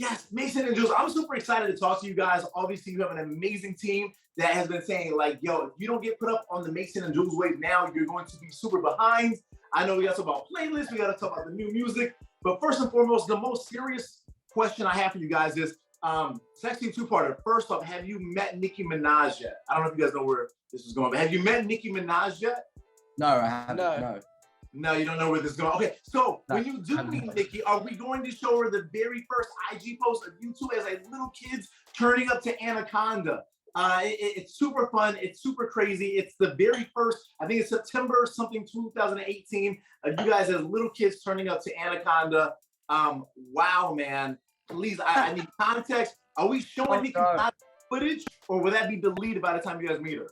Yes, Mason and Juelz, I'm super excited to talk to you guys. Obviously, you have an amazing team that has been saying, like, yo, if you don't get put up on the Mason and Juelz wave now, you're going to be super behind. I know we got to talk about playlists, we got to talk about the new music. But first and foremost, the most serious question I have for you guys is, it's actually a two-parter. First off, have you met Nicki Minaj yet? I don't know if you guys know where this is going, but have you met Nicki Minaj yet? No, I haven't. No. No, you don't know where this is going. Okay, so when you do meet Nicki, are we going to show her the very first IG post of you two as like little kids turning up to Anaconda? It's super fun. It's super crazy. It's the very first, I think it's September something 2018, of you guys as little kids turning up to Anaconda. Wow, man. Please, I need context. Are we showing Nicki Minaj footage, or will that be deleted by the time you guys meet her?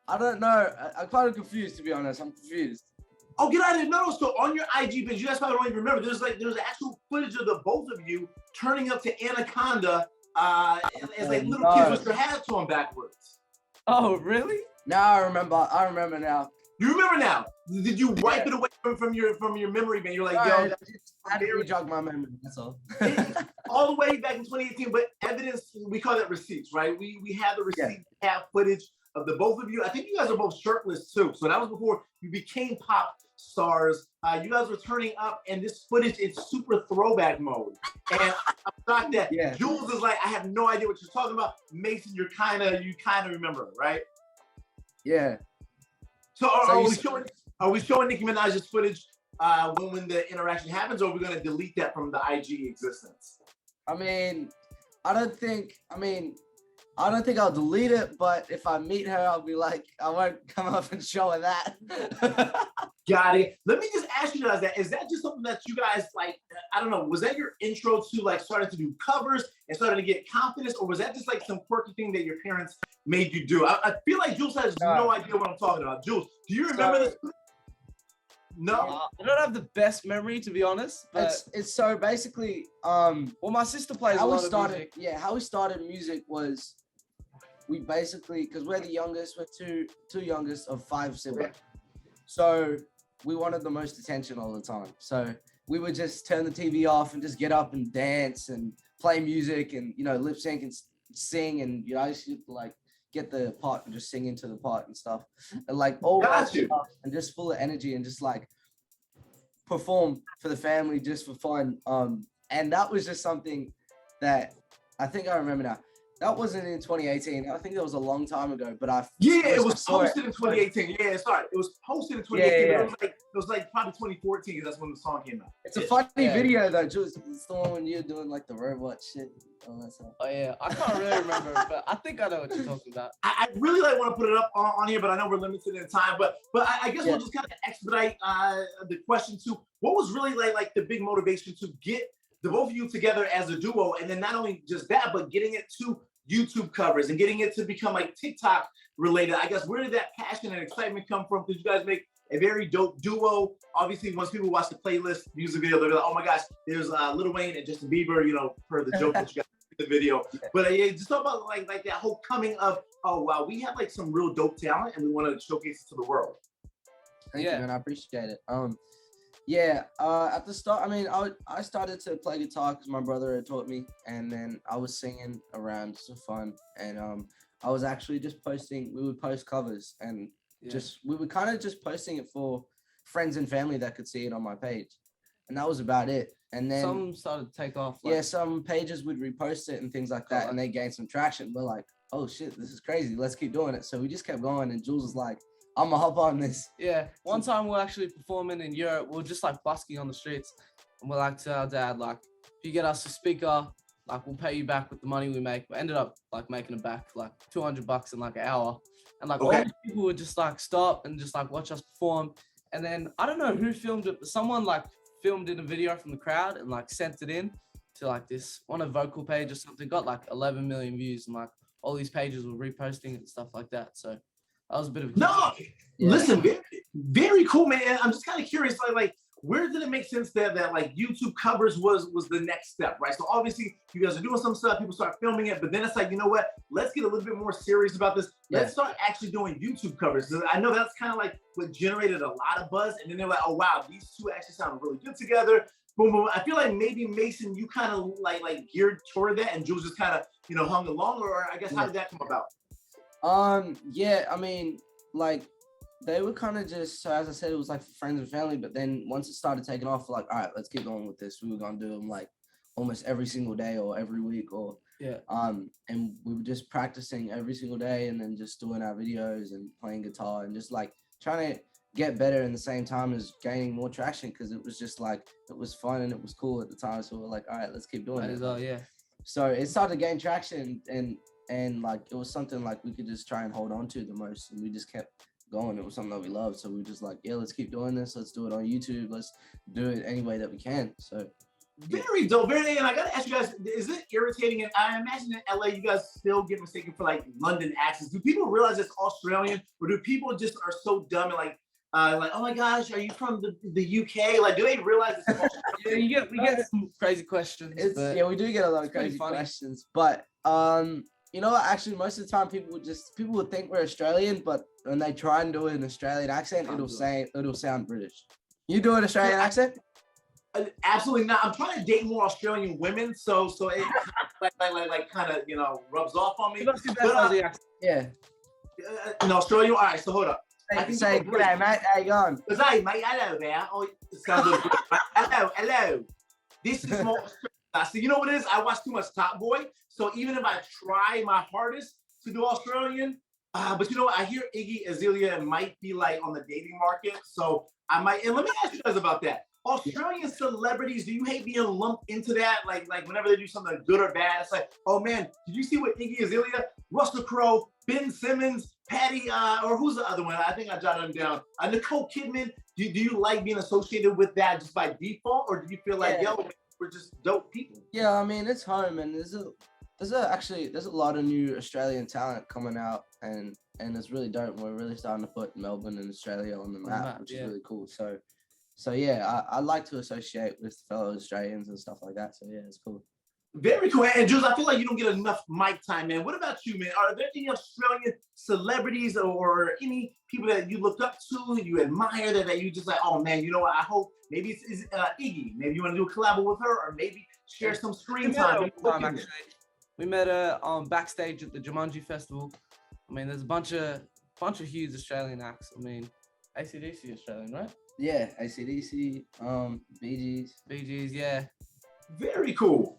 I don't know. I'm kind of confused, to be honest. I'm confused. Oh, get out of here. No, so on your IG page, you guys probably don't even remember, there's actual footage of the both of you turning up to Anaconda as like little kids with their hats on backwards. Oh, really? Now I remember now. You remember now? Did you wipe it away from your memory, man? You're like, yo, I had to jog my memory, that's all. All the way back in 2018, but evidence, we call that receipts, right? We have the receipts, have footage of the both of you. I think you guys are both shirtless too. So that was before you became pop stars. You guys were turning up, and this footage is super throwback mode. And I'm shocked that Juelz is like, I have no idea what you're talking about. Mason, you kind of remember it, right? Yeah. So are we showing Nicki Minaj's footage when the interaction happens, or are we going to delete that from the IG existence? I don't think I'll delete it, but if I meet her, I'll be like, I won't come up and show her that. Got it. Let me just ask you guys that. Is that just something that you guys like, I don't know, was that your intro to like starting to do covers and starting to get confidence, or was that just like some quirky thing that your parents made you do? I feel like Juelz has no idea what I'm talking about. Juelz, do you remember this? No? I don't have the best memory, to be honest. But it's so basically, well, my sister plays a lot of music. Yeah, how we started music was, we basically, because we're the youngest, we're two youngest of 5 siblings. So we wanted the most attention all the time. So we would just turn the TV off and just get up and dance and play music and, you know, lip sync and sing. And, you know, I used to like get the pot and just sing into the pot and stuff. And like all that stuff, and just full of energy and just like perform for the family just for fun. And that was just something that I think I remember now. That wasn't in 2018. I think that was a long time ago. But it was posted in 2018. Yeah, sorry, it was posted in 2018. Yeah. But it was like probably 2014 because that's when the song came out. It's a funny video though, Juelz. It's the one when you're doing like the robot shit. All that stuff. Oh yeah, I can't really remember, but I think I know what you're talking about. I really like want to put it up on here, but I know we're limited in time. But I guess we'll just kind of expedite the question to what was really like the big motivation to get the both of you together as a duo, and then not only just that, but getting it to YouTube covers and getting it to become like TikTok related. I guess where did that passion and excitement come from? Because you guys make a very dope duo. Obviously, once people watch the playlist music video, they're like, oh my gosh, there's Lil Wayne and Justin Bieber, you know, per the joke that you got in the video. But just talk about like that whole coming of, oh wow, we have like some real dope talent and we want to showcase it to the world. Thank you, man. I appreciate it. At the start, I started to play guitar because my brother had taught me, and then I was singing around just for fun, and I was actually just we would post covers, and we were kind of just posting it for friends and family that could see it on my page, and that was about it. And then some started to take off. Some pages would repost it and things like that, and they gained some traction. We're like, oh shit, this is crazy. Let's keep doing it. So we just kept going, and Juelz was like, I'm gonna hop on this. Yeah. One time we're actually performing in Europe. We're just like busking on the streets, and we're like to our dad, like, if you get us a speaker, like we'll pay you back with the money we make. We ended up like making it back like $200 in like an hour, and like all these people would just like stop and just like watch us perform. And then I don't know who filmed it, but someone like filmed in a video from the crowd and like sent it in to like this on a vocal page or something. Got like 11 million views, and like all these pages were reposting it and stuff like that. So that was a bit of listen, very, very cool, man. I'm just kind of curious, like where did it make sense that like YouTube covers was the next step, right? So obviously you guys are doing some stuff, people start filming it, but then it's like, you know what? Let's get a little bit more serious about this. Let's start actually doing YouTube covers. I know that's kind of like what generated a lot of buzz, and then they're like, oh wow, these two actually sound really good together. boom, boom. I feel like maybe Mason, you kind of like geared toward that, and Jules just kind of hung along, or I guess how did that come about? Yeah, I mean, like they were kind of just, so as I said, it was like for friends and family, but then once it started taking off, like, all right, let's keep going with this. We were gonna do them like almost every single day or every week, or and we were just practicing every single day, and then just doing our videos and playing guitar and just like trying to get better in the same time as gaining more traction, because it was just like, it was fun and it was cool at the time. So we're like, all right, let's keep doing it. Yeah. So it started to gain traction, and like it was something like we could just try and hold on to the most, and we just kept going. It was something that we loved, so we were just like, yeah, let's keep doing this. Let's do it on YouTube. Let's do it any way that we can. So very dope. Very, and I gotta ask you guys, is it irritating? And I imagine in LA, you guys still get mistaken for like London accents. Do people realize it's Australian, or do people just are so dumb and like, oh my gosh, are you from the UK? Like, do they realize it's Australian? Yeah, we get some crazy questions. Yeah, we do get a lot of crazy questions, but you know what? Actually, most of the time, people would think we're Australian, but when they try and do an Australian accent, it'll sound British. You do an Australian accent? Absolutely not. I'm trying to date more Australian women, so it like kind of rubs off on me. Yeah. In Australia, all right. So hold up. I can say, good day, mate. How you going? Good day, mate. Hello there. Oh, it sounds good. Hello. This is more. So you know what it is? I watch too much Top Boy. So even if I try my hardest to do Australian, but you know what? I hear Iggy Azalea might be like on the dating market. So I might, and let me ask you guys about that. Australian celebrities, do you hate being lumped into that? Like whenever they do something good or bad, it's like, oh man, did you see what Iggy Azalea, Russell Crowe, Ben Simmons, Patty, or who's the other one? I think I jotted them down. Nicole Kidman. Do you like being associated with that just by default, or do you feel like, yo, we're just dope people? Yeah, I mean, it's home, and there's a lot of new Australian talent coming out, and it's really dope. We're really starting to put Melbourne and Australia on the map, which is really cool. So yeah, I like to associate with fellow Australians and stuff like that. So yeah, it's cool. Very cool. And Jules, I feel like you don't get enough mic time, man. What about you, man? Are there any Australian celebrities or any people that you looked up to, you admire, that you just like, oh man, you know what? I hope maybe it's Iggy. Maybe you want to do a collab with her, or maybe share some screen time. Actually, we met her backstage at the Jumanji Festival. I mean, there's a bunch of huge Australian acts. I mean, AC/DC Australian, right? Yeah, AC/DC, Bee Gees, yeah. Very cool.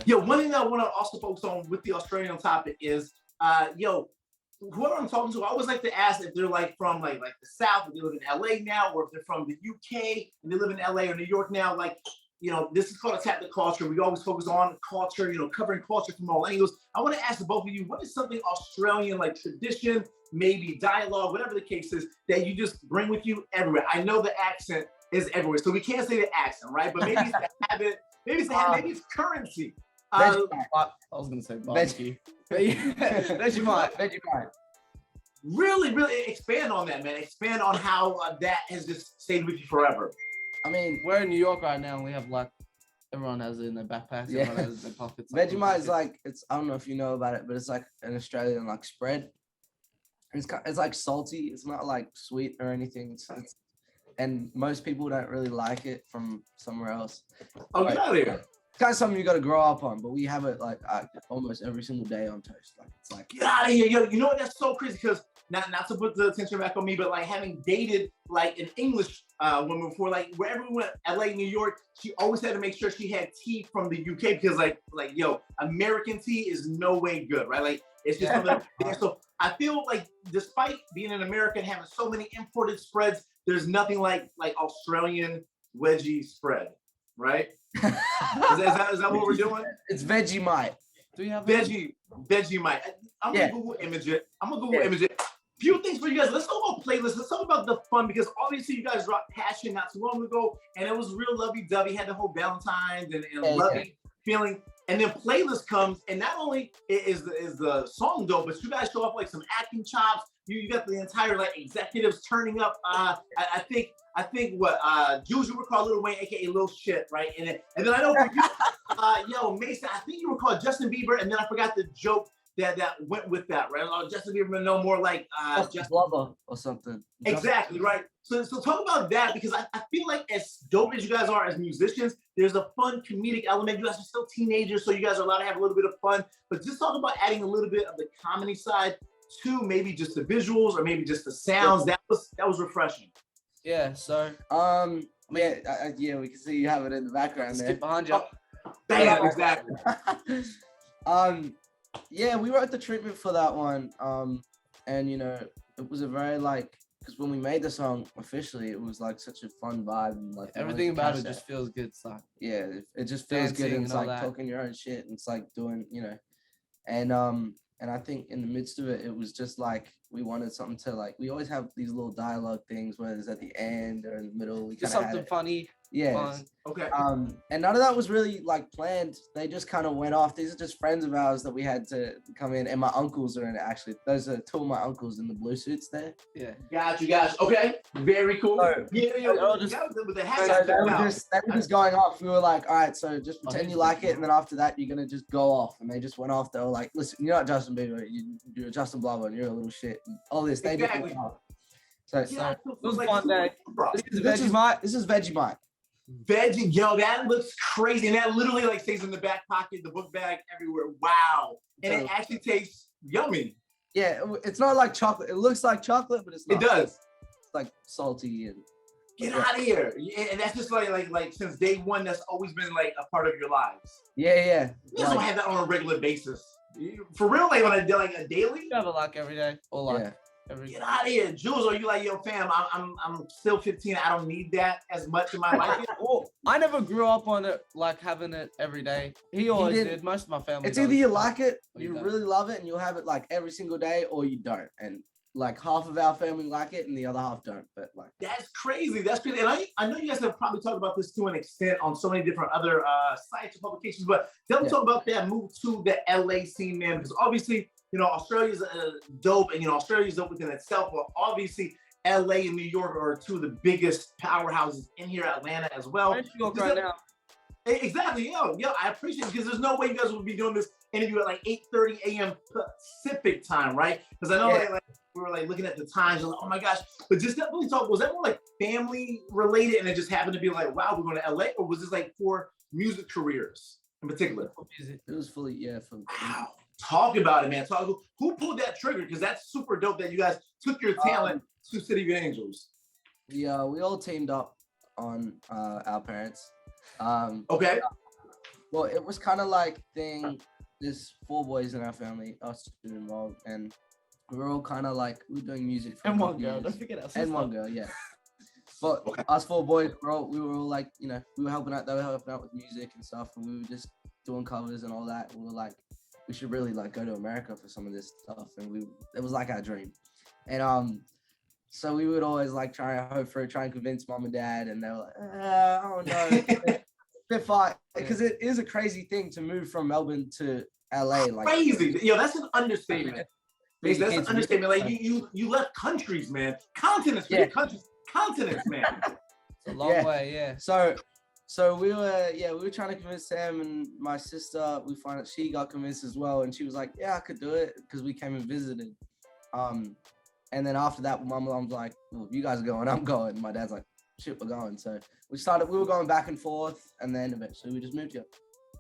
Yeah. One thing that I want to also focus on with the Australian topic is, whoever I'm talking to, I always like to ask if they're like from like the South, if they live in LA now, or if they're from the UK and they live in LA or New York now. Like, this is called Attack the Culture. We always focus on culture, covering culture from all angles. I want to ask both of you, what is something Australian, like tradition, maybe dialogue, whatever the case is, that you just bring with you everywhere? I know the accent is everywhere, so we can't say the accent, right? But maybe it's the habit. Maybe it's currency. I was gonna say barbecue. Vegemite. Really, really expand on that, man. Expand on how that has just stayed with you forever. I mean, we're in New York right now, and we have like everyone has it in their backpacks. Yeah. Everyone has it in their pockets. Vegemite is like, I don't know if you know about it, but it's like an Australian like spread. It's like salty. It's not like sweet or anything. And most people don't really like it from somewhere else. Oh, get out of here. It's kind of something you got to grow up on, but we have it like almost every single day on toast. Like, it's like, get out of here. Yo, you know what? That's so crazy, because not to put the attention back on me, but like having dated like an English woman before, like wherever we went, LA, New York, she always had to make sure she had tea from the UK, because like American tea is no way good, right? Like it's just something. So I feel like despite being an American, having so many imported spreads, there's nothing like Australian wedgie spread, right? Is that what we're doing? It's Vegemite. Do you have Vegemite? I'm gonna Google image it. Few things for you guys. Let's talk about playlists. Let's talk about the fun, because obviously you guys dropped Passion not too long ago, and it was real lovey-dovey. Had the whole Valentine's and lovey feeling. And then playlist comes, and not only is the song dope, but you guys show off like some acting chops. You got the entire like executives turning up. I think what Jules, you were called Lil Wayne, aka Lil Shit, right? And then I know for you, Mason, I think you were called Justin Bieber, and then I forgot the joke that went with that, right? Justin Bieber, no more like Justin Glover or something. Exactly, right. So talk about that, because I feel like as dope as you guys are as musicians, there's a fun comedic element. You guys are still teenagers, so you guys are allowed to have a little bit of fun. But just talk about adding a little bit of the comedy side to maybe just the visuals or maybe just the sounds. That was refreshing. Yeah. So yeah, we can see you have it in the background there. skip behind you. Bam, exactly. Yeah, we wrote the treatment for that one. And you know, it was a very like, because when we made the song officially, it was like such a fun vibe, and like Everything about it just feels good. It's like, yeah, it just feels good, dancing and it's and all like that. talking your own shit, and it's like doing, you know, and I think in the midst of it, it was just like we wanted something to like. We always have these little dialogue things, whether it's at the end or in the middle. We just kind of something funny. yeah. Fun. Okay. And none of that was really like planned. They just kind of went off. These are just friends of ours that we had to come in, and my uncles are in it actually. Those are two of my uncles in the blue suits there. Yeah. Got you. Okay. Very cool. So- Yeah. just- With the So hat. they were just going off. We were like, all right, so just pretend you like it, and then after that, you're gonna just go off. And they just went off. They were like, listen, you're not Justin Bieber. You're Justin Blubber, and you're a little shit. And all this. They just Exactly. went off. So It was a fun day. This is this is Vegemite. this is Vegemite. Veggie, yo, that looks crazy. And that literally like stays in the back pocket, the book bag, everywhere. Wow. And it actually tastes yummy. Yeah, it's not like chocolate. It looks like chocolate, but it's not. It does. It's like salty and. Get out of here. Yeah, and that's just like since day one, that's always been like a part of your lives. Yeah. You just don't have that on a regular basis. For real, like on a daily? You have it like every day or like Yeah. every. Get out of here. Jules, are you like, yo, fam, I'm still 15. I don't need that as much in my life. Well, I never grew up on it like having it every day. He always didn't. did. Most of my family. It's either you does. like it, Or you you don't. really love it, and you'll have it like every single day, or you don't. And like half of our family like it, and the other half don't. But like, That's crazy. That's crazy. And I know you guys have probably talked about this to an extent on so many different other sites and publications, but tell me talk about that move to the LA scene, man, because obviously, you know, Australia's dope, and, you know, Australia's dope within itself, but obviously LA and New York are two of the biggest powerhouses in here, Atlanta as well. Where you go right now? Exactly, yo, I appreciate it, because there's no way you guys would be doing this interview at like 8:30 a.m. Pacific time, right? Because I know like we were like looking at the times, and like, oh my gosh, but just definitely talk. Was that more like family related, and it just happened to be like, wow, we're going to LA, or was this like for music careers in particular? it was fully Wow, talk about it, man. Talk. Who pulled that trigger? Because that's super dope that you guys took your talent to City of Angels. we all teamed up on our parents. Okay. Well, it was kind of like there's 4 boys in our family, us 2 involved, and we were all kind of like we were doing music for And a one couple girl. years. Don't forget our sister. And one girl, yeah. But Okay. us 4 boys, we were all like, you know, we were helping out. They were helping out with music and stuff, and we were just doing covers and all that. And we were like, we should really like go to America for some of this stuff, and it was like our dream. And so we would always like try and convince mom and dad, and they were like, oh no, they're fine, because it is a crazy thing to move from Melbourne to LA. Like Crazy. Yo, that's an understatement. Big That's an kids, understatement. Like you left countries, man. Continents, Yeah. countries, continents, man. It's a long Yeah. way, yeah. So we were trying to convince Sam, and my sister, we find out she got convinced as well, and she was like, yeah, I could do it, because we came and visited. And then after that, my mom's like, well, if you guys are going, I'm going. My dad's like, shit, we're going. So we were going back and forth, and then eventually we just moved here.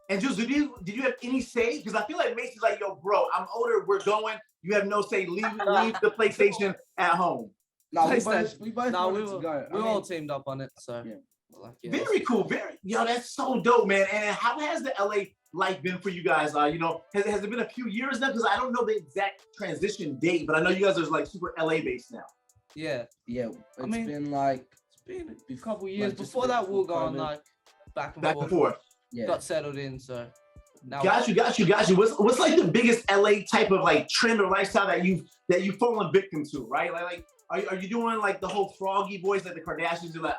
And Jules, did you have any say? Because I feel like Mason's like, yo, bro, I'm older, we're going. You have no say. Leave the PlayStation at home. No, we PlayStation. both No, wanted to go. we all teamed up on it, so Yeah. like, yeah. Very cool. Yo, that's so dope, man. And how has the LA life been for you guys? You know, has it been a few years now? Because I don't know the exact transition date, but I know you guys are like super LA based now. Yeah. Yeah, it's mean, been like, It's been a couple years. Like, just Before that, we were before going COVID. like back and Back forth. and forth. yeah. Got settled in, so now Got you. What's like the biggest LA type of like trend or lifestyle that you've fallen victim to, right? Like are you doing like the whole froggy voice like the Kardashians do, like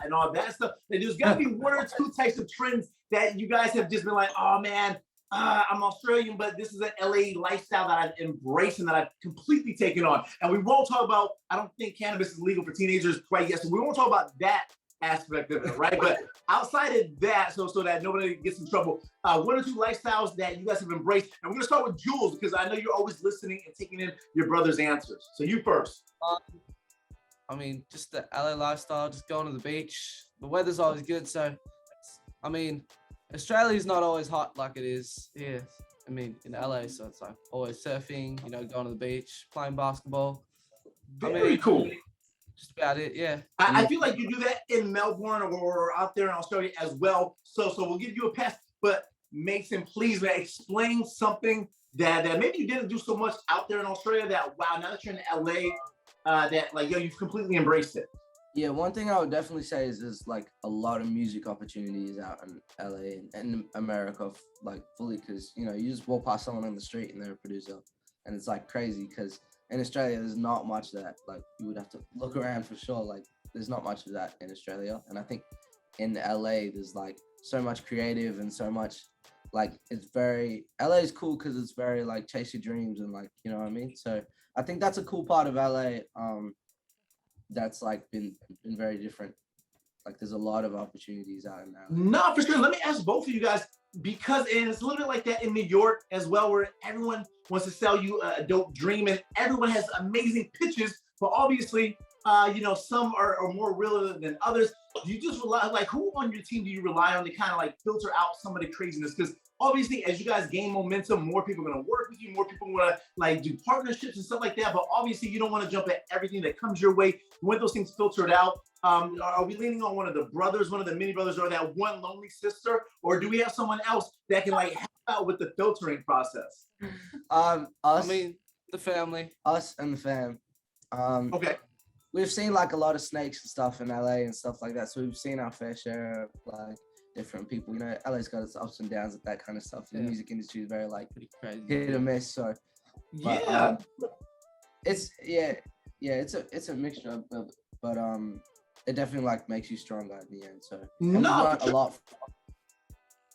and all that stuff? And there's gotta be 1 or 2 types of trends that you guys have just been like, oh man, I'm Australian, but this is an LA lifestyle that I've embraced and that I've completely taken on. And we won't talk about, I don't think cannabis is legal for teenagers quite yet, so we won't talk about that aspect of it, right? But outside of that, so that nobody gets in trouble, one or two lifestyles that you guys have embraced. And we're gonna start with Juelz because I know you're always listening and taking in your brother's answers. So you first. I mean, just the LA lifestyle, just going to the beach. The weather's always good, so I mean, Australia's not always hot like it is here. I mean, in LA, so it's like always surfing, you know, going to the beach, playing basketball. Very cool. Just about it, yeah. I feel like you do that in Melbourne or out there in Australia as well. So we'll give you a pass. But Mason, please, man, explain something that maybe you didn't do so much out there in Australia that, wow, now that you're in LA, that like, yo, you've completely embraced it. Yeah, one thing I would definitely say is there's like a lot of music opportunities out in LA and America, like fully, because you know you just walk past someone on the street and they're a producer, and it's like crazy because in Australia there's not much of that. Like you would have to look around for sure. Like there's not much of that in Australia, and I think in LA there's like so much creative and so much like it's very LA is cool because it's very like chase your dreams and like you know what I mean. So I think that's a cool part of LA. That's like been very different. Like there's a lot of opportunities out in LA. No, for sure. Let me ask both of you guys because it's a little bit like that in New York as well, where everyone wants to sell you a dope dream and everyone has amazing pitches, but obviously, you know, some are more real than others. Do you just rely, like who on your team do you rely on to kind of like filter out some of the craziness? Because obviously, as you guys gain momentum, more people are going to work with you, more people want to like do partnerships and stuff like that. But obviously, you don't want to jump at everything that comes your way. You want those things filtered out. Are we leaning on one of the brothers, one of the mini brothers, or that one lonely sister? Or do we have someone else that can like help out with the filtering process? Us. I mean, the family. Us and the fam. Okay. We've seen like a lot of snakes and stuff in LA and stuff like that. So we've seen our fair share of like different people. You know, LA's got its ups and downs with that kind of stuff. The music industry is very like Pretty crazy. hit or miss. So Yeah. it's it's a mixture of but it definitely like makes you stronger in the end. So and we learned a lot.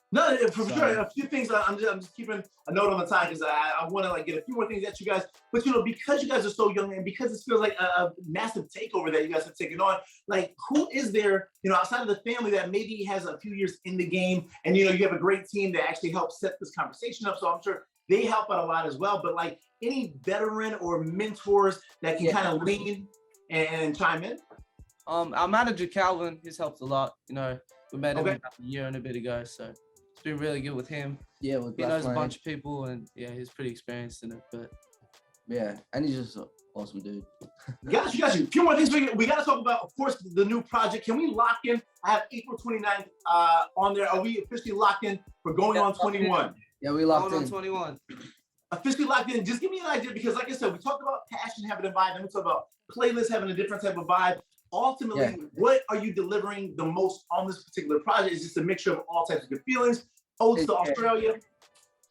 No, for sure. A few things. I'm just keeping a note on the time because I want to like get a few more things at you guys. But you know, because you guys are so young and because it feels like a massive takeover that you guys have taken on, like who is there, you know, outside of the family that maybe has a few years in the game, and you know, you have a great team that actually helps set this conversation up. So I'm sure they help out a lot as well. But like any veteran or mentors that can kind of lean and chime in. Our manager Calvin, he's helped a lot. You know, we met him Okay. about a year and a bit ago, so it's been really good with him. Yeah, with He knows a Black bunch of people, and yeah, he's pretty experienced in it. But yeah, and he's just an awesome dude. Got you. A few more things we got to talk about. Of course, the new project. Can we lock in? I have April 29th on there. Are we officially locked in for going on 21? Yeah, we locked going in. on 21. Officially locked in. Just give me an idea because, like I said, we talked about passion having a vibe, and we talked about playlists having a different type of vibe. Ultimately, what are you delivering the most on this particular project? Is just a mixture of all types of good feelings. Odes to Australia.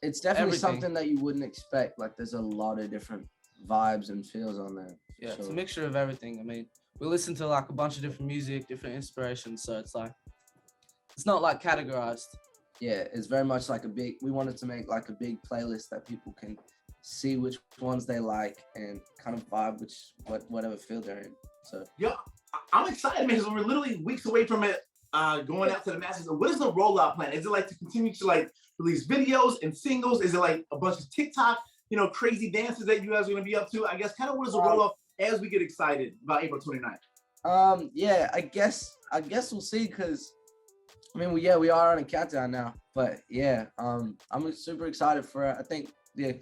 It's definitely Everything. something that you wouldn't expect. Like there's a lot of different vibes and feels on there. Yeah, it's a So, mixture of everything. I mean, we listen to like a bunch of different music, different inspirations, so it's like it's not like categorized. yeah, it's very much like we wanted to make like a big playlist that people can see which ones they like and kind of vibe whatever field they're in. So Yeah, I'm excited, man, because we're literally weeks away from it going out to the masses. What is the rollout plan? Is it like to continue to like release videos and singles? Is it like a bunch of TikTok, you know, crazy dances that you guys are going to be up to? I guess kind of what is the rollout as we get excited about April 29th? yeah, I guess we'll see because I mean we are on a countdown now. But yeah, I'm super excited for it. I think the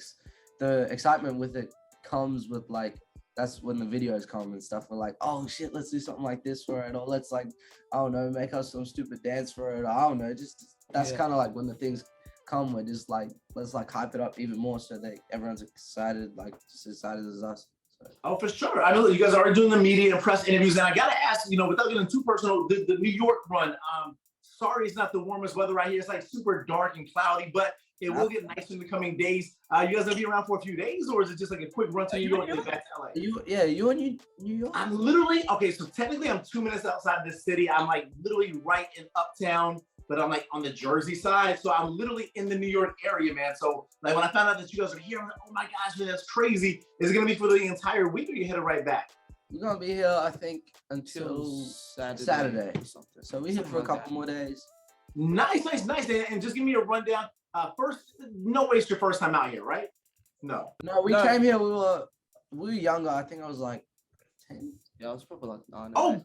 excitement with it comes with like that's when the videos come and stuff. We're like, oh shit, let's do something like this for it, or let's like, I don't know, make us some stupid dance for it. Or, I don't know, just that's kind of like when the things come. We're just like, let's like hype it up even more so that everyone's excited, like just as excited as us. So. Oh, for sure. I know you guys are already doing the media and press interviews, and I gotta ask, you know, without getting too personal, the New York run. Sorry, it's not the warmest weather right here. It's like super dark and cloudy, but it will get nice in the coming days. You guys gonna be around for a few days, or is it just like a quick run to New York and back to LA? You in New York? I'm literally, okay, so technically I'm 2 minutes outside this city. I'm like literally right in Uptown, but I'm like on the Jersey side. So I'm literally in the New York area, man. So like when I found out that you guys are here, I'm like, oh my gosh, man, that's crazy. Is it gonna be for the entire week or you headed right back? we're gonna be here, I think, until Saturday. Or something. So we're here for a Something like couple more days. Nice. And just give me a rundown. First, no way it's your first time out here, right? No. No, we came here. We were younger. I think I was like 10. Yeah, I was probably like 9. Oh,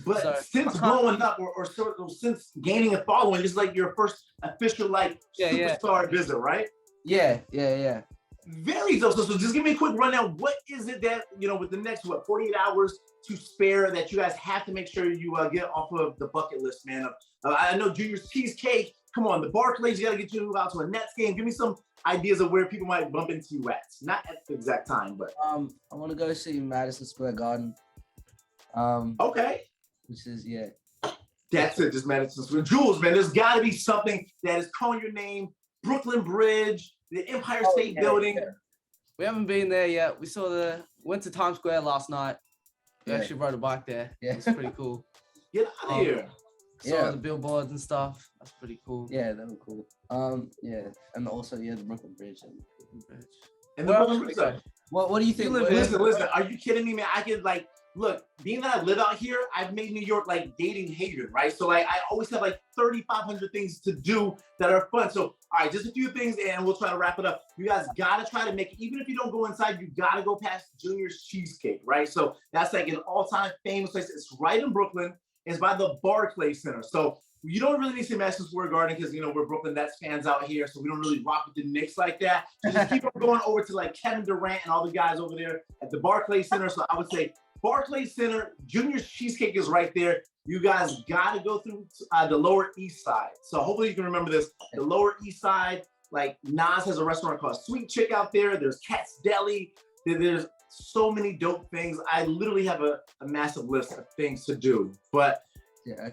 but So, since growing up, or sort of since gaining a following, this is like your first official like superstar visit, right? Yeah. Very dope. So just give me a quick rundown. What is it that, with the next 48 hours to spare that you guys have to make sure you get off of the bucket list, man? I know Junior's Cheesecake. Come on, the Barclays, you got to get you out to a Nets game. Give me some ideas of where people might bump into you at. Not at the exact time, but. I want to go see Madison Square Garden. Okay. Which is, That's it, just Madison Square. Juelz, man, there's got to be something that is calling your name. Brooklyn Bridge, the Empire State Building. Yeah. We haven't been there yet. Went to Times Square last night. We actually rode a bike there. Yeah. It's pretty cool. Get out of here. Saw the billboards and stuff. That's pretty cool. Yeah, that was cool. And also the Brooklyn Bridge. And the Brooklyn Bridge. What do you think? Listen, are you kidding me, man? I could look, being that I live out here, I've made New York like dating haven, right? So I always have like 3,500 things to do that are fun. So, all right, just a few things and we'll try to wrap it up. You guys got to try to make it, even if you don't go inside, you got to go past Junior's Cheesecake, right? So that's like an all-time famous place. It's right in Brooklyn. It's by the Barclays Center. So you don't really need to say Madison Square Garden because, we're Brooklyn Nets fans out here. So we don't really rock with the Knicks like that. So just keep on going over to like Kevin Durant and all the guys over there at the Barclays Center. So I would say Barclays Center, Junior's Cheesecake is right there. You guys got to go through the Lower East Side. So hopefully you can remember this. The Lower East Side, like Nas has a restaurant called Sweet Chick out there. There's Cat's Deli. There's so many dope things. I literally have a massive list of things to do. But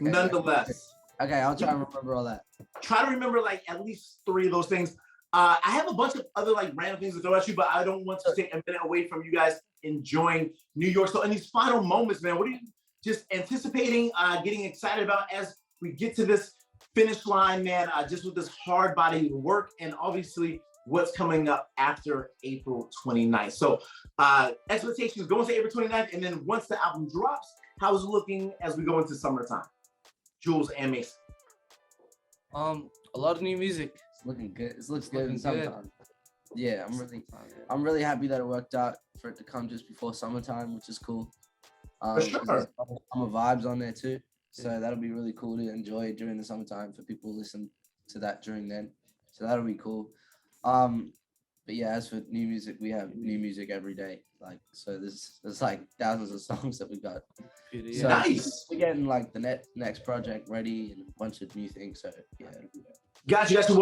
nonetheless. Okay, I'll try and remember all that. Try to remember like at least 3 of those things. I have a bunch of other like random things to throw at you, but I don't want to take a minute away from you guys enjoying New York. So in these final moments, man, what are you just anticipating, getting excited about as we get to this finish line, man, just with this hard body work and obviously what's coming up after April 29th. So expectations going to April 29th. And then once the album drops, how is it looking as we go into summertime? Juelz and Mason. A lot of new music. It's looking good. It looks good in summertime. Yeah, I'm really happy that it worked out for it to come just before summertime, which is cool. For sure. I'm a vibes on there too. So that'll be really cool to enjoy during the summertime for people to listen to that during then. So that'll be cool. But yeah, as for new music, we have new music every day. Like, so there's like thousands of songs that we got. So nice. We're getting like the next project ready and a bunch of new things. So yeah. Guys, you guys can